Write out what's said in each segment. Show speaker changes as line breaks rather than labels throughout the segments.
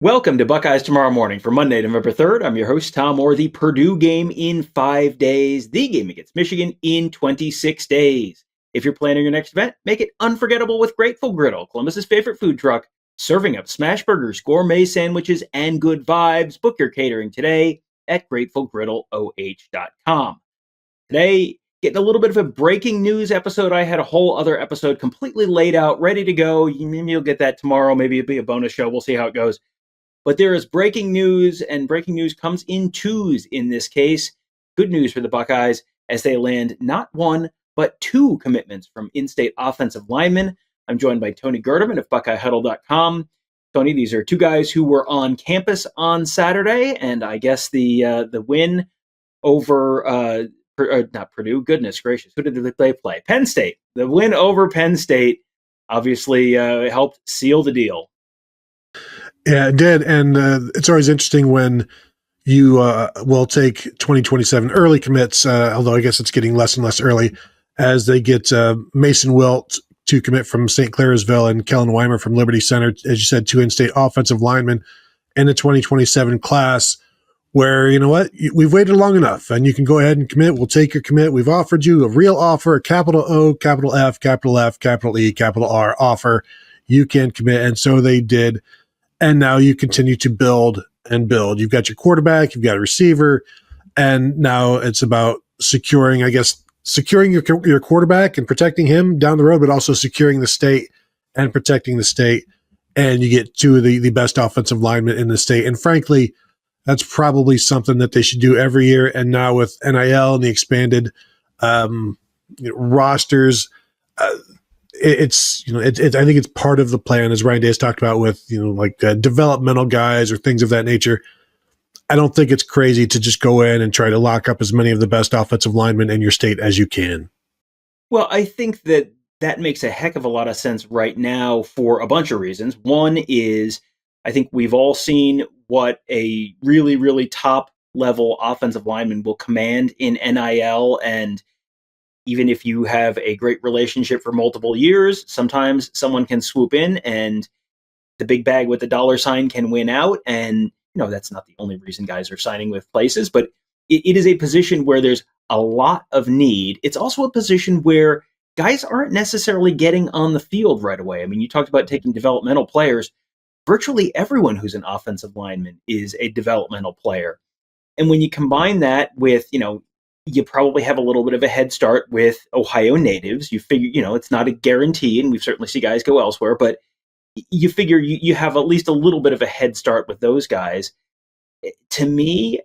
Welcome to Buckeyes Tomorrow Morning for Monday, November 3rd. I'm your host, Tom Orr. The Purdue game in 5 days. The game against Michigan in 26 days. If you're planning your next event, make it unforgettable with Grateful Griddle, Columbus's favorite food truck, serving up smash burgers, gourmet sandwiches, and good vibes. Book your catering today at GratefulGriddleOH.com. Today, getting a little bit of a breaking news episode. I had a whole other episode completely laid out, ready to go. You'll get that tomorrow. Maybe it'll be a bonus show. We'll see how it goes. But there is breaking news, and breaking news comes in twos in this case. Good news for the Buckeyes as they land not one, but two commitments from in-state offensive linemen. I'm joined by Tony Gerdeman of BuckeyeHuddle.com. Tony, these are two guys who were on campus on Saturday, and I guess the win over, not Purdue, goodness gracious, who did they play? Penn State. The win over Penn State obviously helped seal the deal.
Yeah, it did. And it's always interesting when you will take 2027 early commits, although I guess it's getting less and less early, as they get Mason Wilt to commit from St. Clairsville and Kellen Wymer from Liberty Center, as you said, two in-state offensive linemen in the 2027 class, where, you know what, we've waited long enough and you can go ahead and commit. We'll take your commit. We've offered you a real offer, a capital O, capital F, capital F, capital E, capital R offer. You can commit. And so they did. And now you continue to build and build. You've got your quarterback, you've got a receiver, and now it's about securing your quarterback and protecting him down the road, but also securing the state and protecting the state. And you get two of the best offensive linemen in the state. And frankly, that's probably something that they should do every year. And now with NIL and the expanded rosters, I think it's part of the plan, as Ryan Day talked about, with developmental guys or things of that nature. I don't think it's crazy to just go in and try to lock up as many of the best offensive linemen in your state as you can.
Well, I think that makes a heck of a lot of sense right now for a bunch of reasons. One is I think we've all seen what a really, really top level offensive lineman will command in NIL, and even if you have a great relationship for multiple years, sometimes someone can swoop in and the big bag with the dollar sign can win out. And, that's not the only reason guys are signing with places, but it is a position where there's a lot of need. It's also a position where guys aren't necessarily getting on the field right away. I mean, you talked about taking developmental players. Virtually everyone who's an offensive lineman is a developmental player. And when you combine that with, you probably have a little bit of a head start with Ohio natives. You figure, it's not a guarantee, and we've certainly seen guys go elsewhere, but you figure you have at least a little bit of a head start with those guys. To me,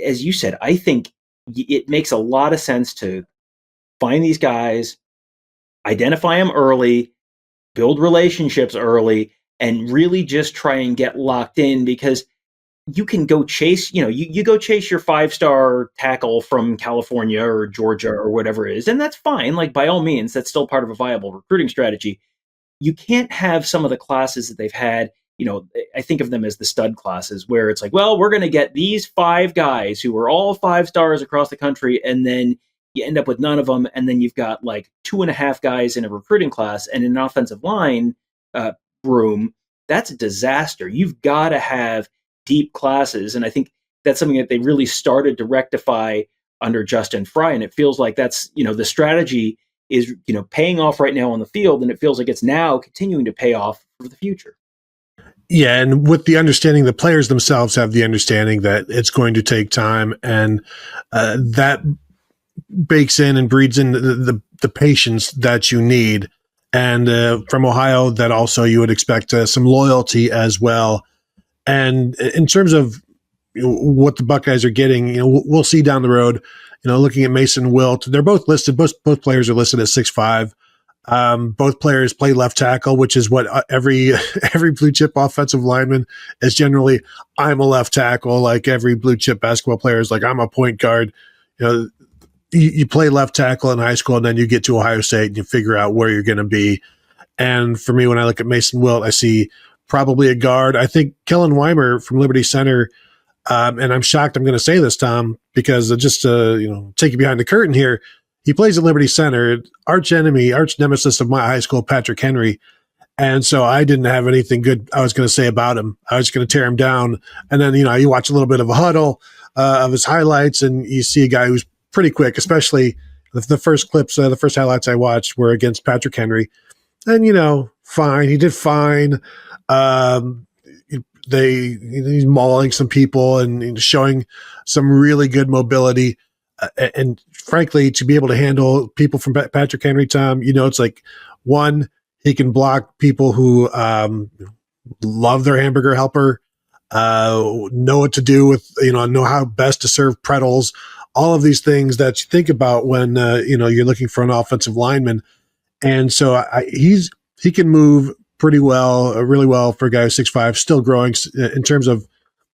as you said, I think it makes a lot of sense to find these guys, identify them early, build relationships early, and really just try and get locked in, because you can go chase, you go chase your 5-star tackle from California or Georgia or whatever it is, and that's fine. Like, by all means, that's still part of a viable recruiting strategy. You can't have some of the classes that they've had, I think of them as the stud classes, where it's like, well, we're going to get these 5 guys who are all 5 stars across the country, and then you end up with none of them, and then you've got like 2.5 guys in a recruiting class, and in an offensive line room, that's a disaster. You've got to have deep classes, and I think that's something that they really started to rectify under Justin Fry, and it feels like that's the strategy is paying off right now on the field, and it feels like it's now continuing to pay off for the future.
Yeah, and with the understanding, the players themselves have the understanding that it's going to take time, and that bakes in and breeds in the patience that you need. And from Ohio, that also you would expect some loyalty as well. And in terms of what the Buckeyes are getting, we'll see down the road. Looking at Mason Wilt, they're both listed. Both players are listed at 6'5". Both players play left tackle, which is what every blue chip offensive lineman is generally. I'm a left tackle. Like every blue chip basketball player is like, I'm a point guard. You play left tackle in high school, and then you get to Ohio State and you figure out where you're going to be. And for me, when I look at Mason Wilt, I see probably a guard. I think Kellen Wymer from Liberty Center, and I'm shocked I'm going to say this, Tom, because just to take you behind the curtain here, he plays at Liberty Center. Arch nemesis of my high school, Patrick Henry, And so I didn't have anything good I was going to say about him. I was going to tear him down. And then, you watch a little bit of a huddle of his highlights, and you see a guy who's pretty quick, especially the first clips, the first highlights I watched were against Patrick Henry. And, fine. He did fine. He's mauling some people and showing some really good mobility. And frankly, to be able to handle people from Patrick Henry, Tom, it's like, one, he can block people who love their hamburger helper, know what to do with, know how best to serve pretzels, all of these things that you think about when, you're looking for an offensive lineman. And so he can move pretty well, really well for a guy who's 6'5", still growing in terms of,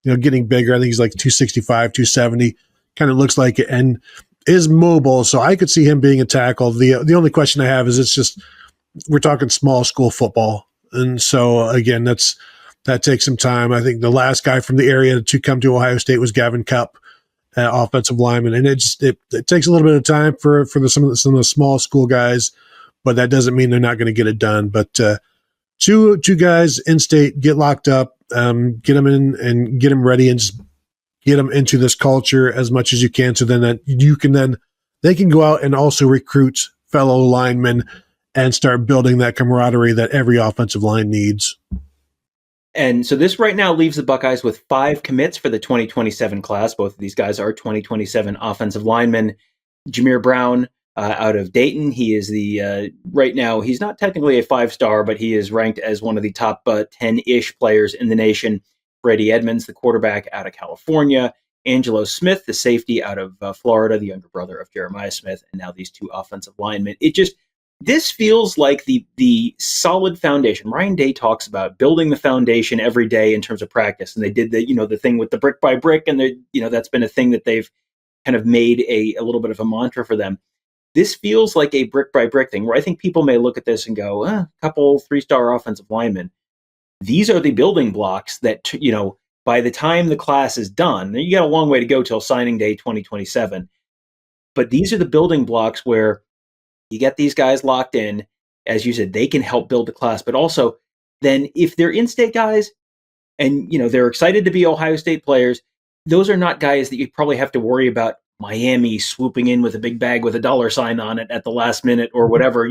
getting bigger. I think he's like 265, 270, kind of looks like it, and is mobile. So I could see him being a tackle. The only question I have is it's just, we're talking small school football. And so again, that takes some time. I think the last guy from the area to come to Ohio State was Gavin Cupp, offensive lineman. And it takes a little bit of time for some of the small school guys, but that doesn't mean they're not going to get it done. But two guys in state, get locked up, get them in and get them ready, and just get them into this culture as much as you can. So then they can go out and also recruit fellow linemen and start building that camaraderie that every offensive line needs.
And so this right now leaves the Buckeyes with 5 commits for the 2027 class. Both of these guys are 2027 offensive linemen. Jameer Brown out of Dayton. He is right now, he's not technically a 5-star, but he is ranked as one of the top 10-ish players in the nation. Brady Edmonds, the quarterback out of California. Angelo Smith, the safety out of Florida, the younger brother of Jeremiah Smith. And now these 2 offensive linemen. This feels like the solid foundation. Ryan Day talks about building the foundation every day in terms of practice. And they did the thing with the brick by brick. And that's been a thing that they've kind of made a little bit of a mantra for them. This feels like a brick by brick thing where I think people may look at this and go, a couple 3-star offensive linemen. These are the building blocks that, by the time the class is done, you got a long way to go till signing day 2027. But these are the building blocks where you get these guys locked in. As you said, they can help build the class. But also, then if they're in-state guys and, they're excited to be Ohio State players, those are not guys that you probably have to worry about Miami swooping in with a big bag with a dollar sign on it at the last minute or whatever.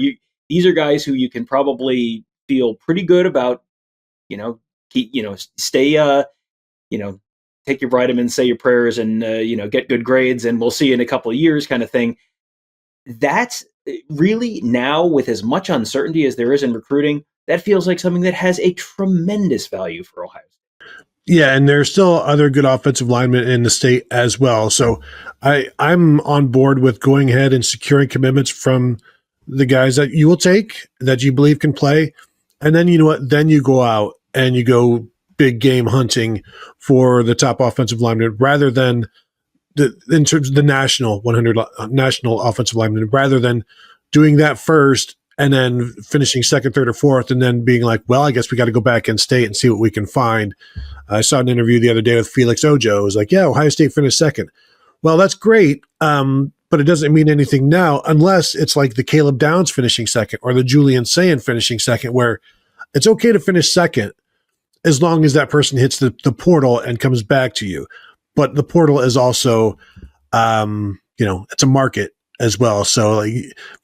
These are guys who you can probably feel pretty good about, stay, take your vitamins, say your prayers, and, get good grades, and we'll see you in a couple of years kind of thing. That's really now, with as much uncertainty as there is in recruiting, that feels like something that has a tremendous value for Ohio State.
Yeah, and there's still other good offensive linemen in the state as well. So I'm on board with going ahead and securing commitments from the guys that you will take, that you believe can play. And then, you know what? Then you go out and you go big game hunting for the top offensive lineman rather than in terms of the national 100 national offensive lineman, rather than doing that first and then finishing second, third, or fourth, and then being like, well, I guess we got to go back in state and see what we can find. I saw an interview the other day with Felix Ojo. It was like, yeah, Ohio State finished second. Well, that's great, but it doesn't mean anything now unless it's like the Caleb Downs finishing second or the Julian Sayin finishing second, where it's okay to finish second as long as that person hits the portal and comes back to you. But the portal is also, it's a market as well. So like,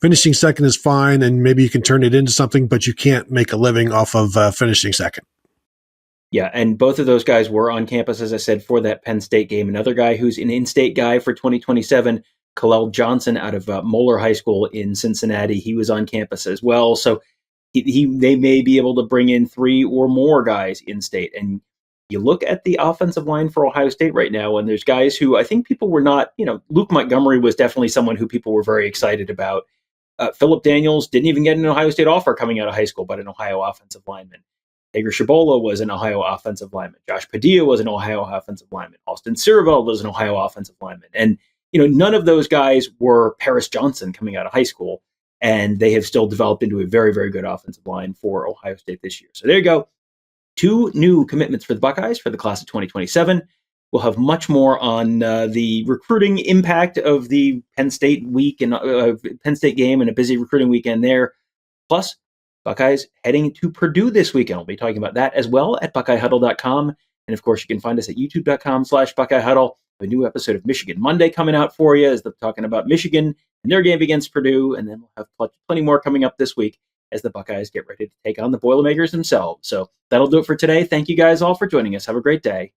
finishing second is fine, and maybe you can turn it into something, but you can't make a living off of finishing second.
Yeah, and both of those guys were on campus, as I said, for that Penn State game. Another guy who's an in-state guy for 2027, Khalil Johnson out of Moeller High School in Cincinnati. He was on campus as well. So they may be able to bring in 3 or more guys in-state. And you look at the offensive line for Ohio State right now, and there's guys who I think people were not, Luke Montgomery was definitely someone who people were very excited about. Philip Daniels didn't even get an Ohio State offer coming out of high school, but an Ohio offensive lineman. Edgar Shabola was an Ohio offensive lineman. Josh Padilla was an Ohio offensive lineman. Austin Sirvell was an Ohio offensive lineman. And, none of those guys were Paris Johnson coming out of high school, and they have still developed into a very, very good offensive line for Ohio State this year. So there you go. 2 new commitments for the Buckeyes for the class of 2027. We'll have much more on the recruiting impact of the Penn State week and Penn State game and a busy recruiting weekend there. Plus, Buckeyes heading to Purdue this weekend. We'll be talking about that as well at BuckeyeHuddle.com. And of course, you can find us at YouTube.com/BuckeyeHuddle. A new episode of Michigan Monday coming out for you as they're talking about Michigan and their game against Purdue. And then we'll have plenty more coming up this week as the Buckeyes get ready to take on the Boilermakers themselves. So that'll do it for today. Thank you guys all for joining us. Have a great day.